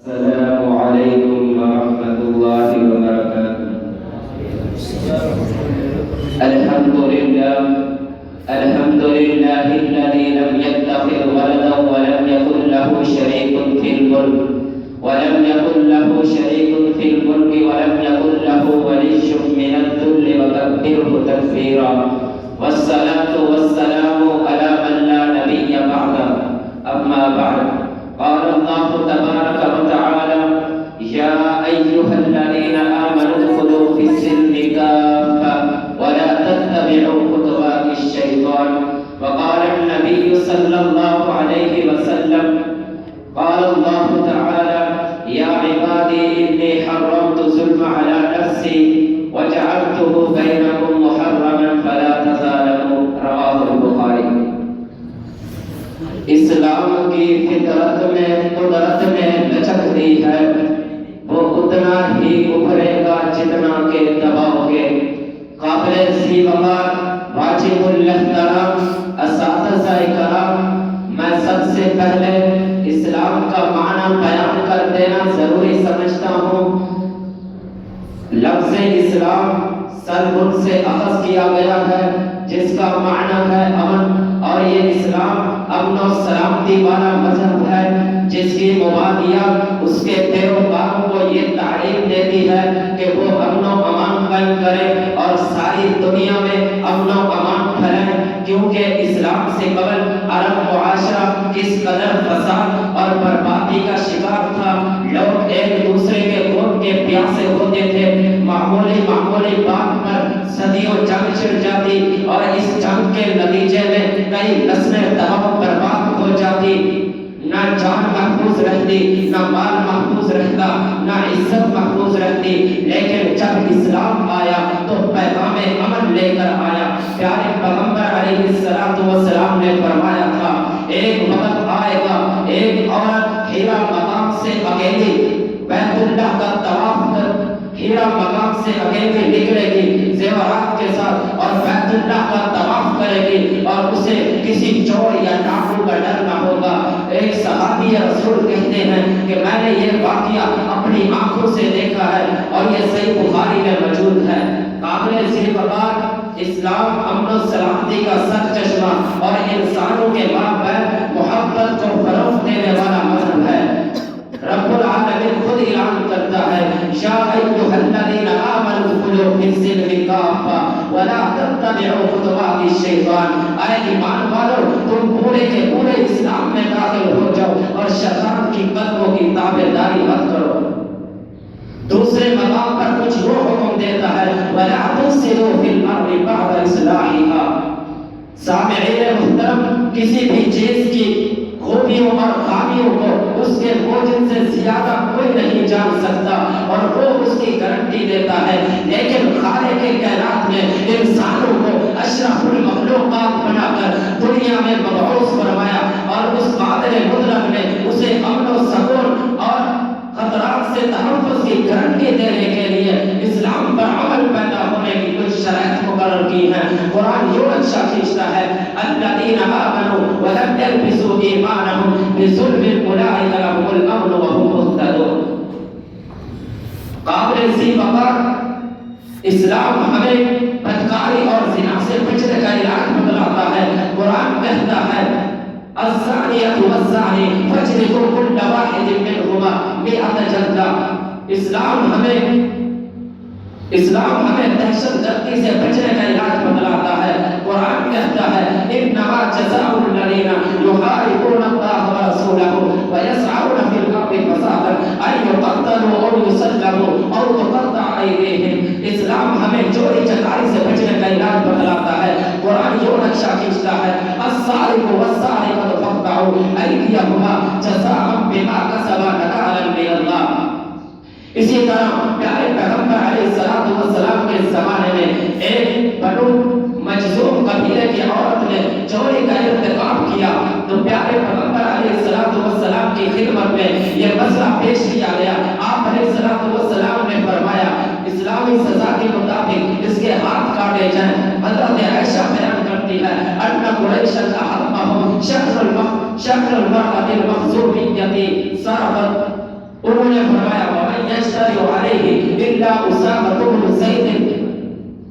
السلام عليكم ورحمة الله وبركاته. الحمد لله الذي لم يتخذ ولدا ولم يكن له شريك في الملك ولم يكن له ولي من الذل وكبره تكبيرا. والصلاة والسلام على من لا نبي بعده. أما بعد، قال الله تبارك وتعالى: يا أيها الذين آمنوا ادخلوا في السلم كافة ولا تتبعوا خطوات الشيطان. وقال النبي صلى الله عليه وسلم: قال الله تعالى: يا عبادي إني حرمت الظلم على نفسي وجعلته بينكم محرما فلا تظالموا. رواه البخاري. اسلام کی فطرت میں قدرت میں لچک دی ہے، وہ اتنا ہی ابھرے گا جتنا کہ دباؤ گے. قابل ذی وقار واجب الاحترام اساتذہ کرام، میں سب سے پہلے اسلام کا معنی بیان کر دینا ضروری سمجھتا ہوں. لفظ اسلام سربن سے اخذ کیا گیا ہے جس کا معنی ہے امن، اور یہ اسلام امن و سلامتی والا مذہب ہے جس کی مبادیات اس کے پیروکاروں کو یہ تعلیم دیتی ہے کہ وہ امن و امان قائم کریں اور ساری دنیا میں امن و امان پھیلائیں. کیونکہ اسلام سے قبل عرب معاشرہ کس قدر فساد اور بربادی کا شکار تھا. لوگ ایک دوسرے کے خون کے پیاسے ہوتے تھے. معمولی بات پر صدیوں جنگ چھڑ جاتی اور اس جنگ کے نتیجے میں کئی نسلیں تباہ برباد ہو جاتی. نہ جان محفوظ رہتی، نہ مال محفوظ رہتا، نہ عزت محفوظ رہتی. لیکن جب اسلام آیا تو پیغام امن لے کر آیا. پیارے پیغمبر علیہ السلام نے فرمایا تھا: ایک وقت آئے گا ایک عورت ہیرا مقام سے اکیلی بیت اللہ کا طواف کر ہیرا مقام سے اکیلی نکلے گی زیورات کے ساتھ اور بیت اللہ کا طواف کرے گی اور اسے کسی چور یا ڈاکو کا ڈر نہ ہوگا. ایک صحابی رسول کہتے ہیں کہ میں نے یہ واقعہ اپنی آنکھوں سے دیکھا ہے اور یہ صحیح بخاری میں موجود ہے. قابل ذی وقار اسلام امن و سلامتی کا سر چشمہ اور انسانوں کے مابین محبت کو فروغ دینے والا مذہب ہے. رب العالمین خود اعلان کرتا ہے: یا ایھا الذین آمنوا ادخلوا فی السلم کافۃ ولا تتبعوا خطوات الشیطان. اے ایمان والو، تم پورے کے پورے اسلام میں داخل ہو جاؤ اور شیطان کی قدموں کی تابعداری مت کرو. دوسرے مقام پر کچھ وہ حکم دیتا ہے: ولا تفسدوا فی الارض بعد اصلاحها. سامعین محترم، کسی بھی چیز کی خوبیوں اور خامیوں کو اس کے موجد سے زیادہ کوئی نہیں جان سکتا اور وہ اس کی گارنٹی دیتا ہے. لیکن خالق کائنات نے انسانوں کو اشرف المخلوقات بنا کر دنیا میں مبعوث فرمایا اور اس قادر مطلق نے اسے امن و سکون اور خطرات سے تحفظ کی گارنٹی دینے کے لیے اسلام پر عمل پیدا ہونے کی کچھ شرائط مقرر کی ہیں. قرآن یوں اچھا کھینچتا ہے: الذین آمنوا ولم یلبسوا ایمانهم بظلم اولئک لهم الامن وهم مهتدون. قابل ذی وقار اسلام ہمیں بدکاری اور زنا سے بچنے کا علاج بتلاتا ہے. قرآن کہتا ہے: الزانیۃ والزانی فاجلدوا کل واحد منہما مئۃ جلدہ. اسلام ہمیں دہشت گردی سے بچنے کا علاج بتلاتا ہے. قرآن کہتا ہے: انما جزاء الذین یحاربون اللہ ورسولہ ویسعون فی الارض فسادا ان یقتلوا او یسلبوا او تقطع ایدیہم. اسلام ہمیں چوری چکاری سے بچنے کا علاج بتلاتا ہے. قرآن یوں نقشہ کھینچتا ہے: السارق والسارقۃ فاقطعوا ایدیہما جزاء بما کسبا نکالا من اللہ. اسی طرح پیارے پیغمبر علیہ السلام کے زمانے میں ایک بنو مجذوم قبیلے کی عورت نے چوری کا ارتکاب کیا تو پیارے پیغمبر علیہ السلام کی خدمت میں یہ مسئلہ پیش کیا گیا. آپ علیہ السلام نے فرمایا: اسلامی سزا کے مطابق اس کے ہاتھ کاٹے جائیں. حضرت عائشہ بیان کرتی ہے: ان قریش احبهم شهر المرأة المخزومیة سرقت. انہوں فرمایا وَمَن يَشْتَرِعُ عَلَيْهِ إِلَّا أُسَامَةُ بْنُ زَيْدٍ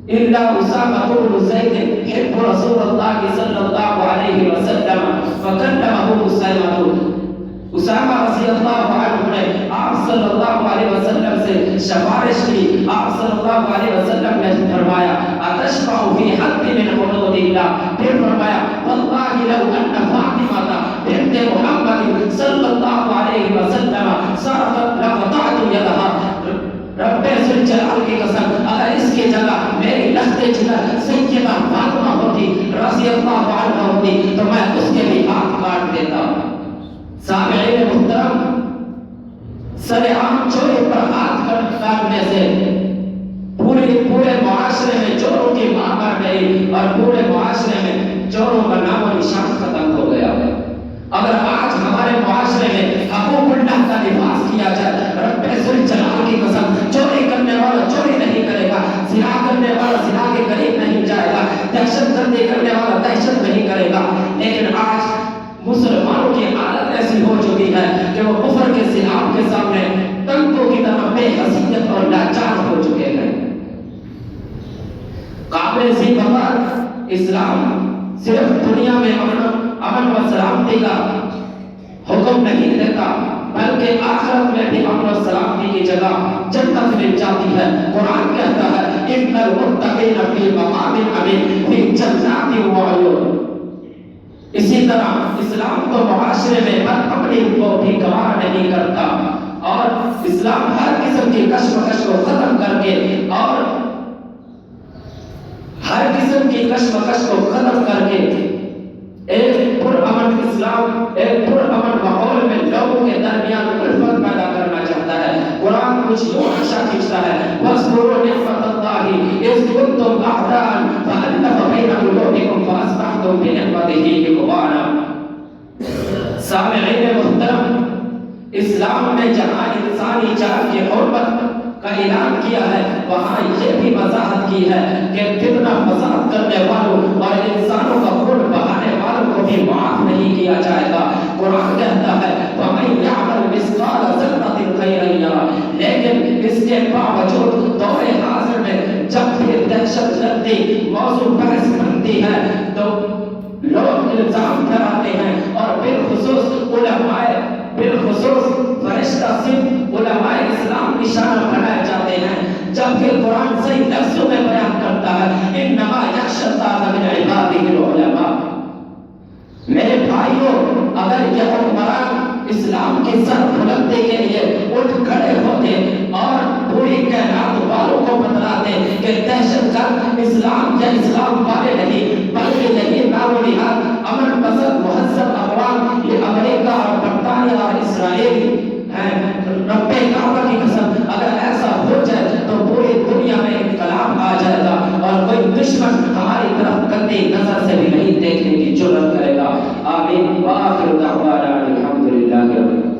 إلا أسامة بن زيد حب رسول الله صلى الله عليه وسلم فكلمه مسلمة اسامہ رضی اللہ عنہ نے آپ صلی اللہ علیہ وسلم سے سفارش کی. آپ صلی اللہ علیہ وسلم نے فرمایا اتشفع فی حد من حدود اللہ. پھر فرمایا واللہ لو ان فاطمہ بنت محمد صلی اللہ علیہ وسلم سرقت لقطعت یدها. رب ذوالجلال کی قسم اگر اس کی جگہ میری لخت جگر سیدہ فاطمہ ہوتی رضی اللہ عنہ ہوتی تو میں اس کے بھی ہاتھ کاٹ دیتا. سامعین محترم، سر عام چوری پر ہاتھ کاٹنے سے پورے معاشرے میں چوروں کی ماں بڑھ گئی اور پورے معاشرے میں چوروں کا نام و نشان ختم ہو گیا. اگر آج ہمارے معاشرے میں حقوق اللہ کا لباس کیا جائے، رب ذوالجلال کی قسم چوری کرنے والا چوری نہیں کرے گا، زنا کرنے والا زنا کے قریب نہیں جائے گا، دہشت گردی کرنے والا دہشت نہیں کرے گا. لیکن آج مسلمانوں کی حالت ایسی ہو چکی ہے کہ وہ کفر کے سیلاب کے سامنے تنگوں کی طرح بے حیثیت اور لاچار ہو چکے ہیں. قابل ذی بغور اسلام صرف دنیا میں امن و سلامتی کا حکم نہیں دیتا بلکہ آخرت میں بھی امن و سلامتی کی جگہ جنت مل جاتی ہے. قرآن کہتا ہے ان المتقین فی مقام امین فی جنات و عیون. اسی طرح اسلام کو معاشرے میں بد امنی کو بھی گوارا نہیں کرتا اور اسلام ہر قسم کی کشمکش کو ختم کر کے اور ہر قسم کی کشمکش کو ختم کر کے ایک پرامن اسلام، ایک پرامن ماحول میں لوگوں کے درمیان الفت پیدا کرنا چاہتا ہے. قرآن کچھ یوں نقشہ کھینچتا ہے وَاذْكُرُوا نِعْمَتَ اللَّهِ إِذْ كُنتُمْ أَعْدَاءً فَأَلَّفَ بَيْنَ قُلُوبِكُمْ فَأَصْبَحْتُمْ بِنِعْمَتِهِ إِخْوَانًا. سامعین محترم، اسلام نے جہاں انسانی جان کی حرمت کا اعلان کیا ہے وہاں یہ بھی وضاحت کی ہے کہ فتنہ فساد کرنے والوں اور انسانوں کا خون بہانے والوں کو بھی معاف نہیں کیا جائے گا. قرآن کہتا ہے وَمَن يَعْمَلْ مِثْقَالَ ذَرَّةٍ خَيْرًا يَرَهُ. لیکن اس کے باوجود دور حاضر میں جب بھی دہشت گردی موضوع بحث بنتی ہے تو لوگ الزام لگاتے ہیں اور بالخصوص فرشتہ صرف علماء اسلام نشانہ بنائے جاتے ہیں، جبکہ قرآن صحیح لفظوں میں بیان کرتا ہے انما یخشی اللہ من عبادہ العلماء. میرے بھائیوں، اگر یہ حکمران اسلام کی سر بلندی کے لیے اٹھ کھڑے ہوتے اور پوری کائنات والوں کو بتلاتے کہ دہشت گرد اسلام یا اسلام والے نہیں بلکہ یہی نام و نہاد امن پسند مہذب اقوام یہ امریکہ اور برطانیہ اور اسرائیل ہیں، رب کعبہ کی قسم اگر ایسا ہو جائے تو پوری دنیا میں انقلاب آ جائے گا اور کوئی دشمن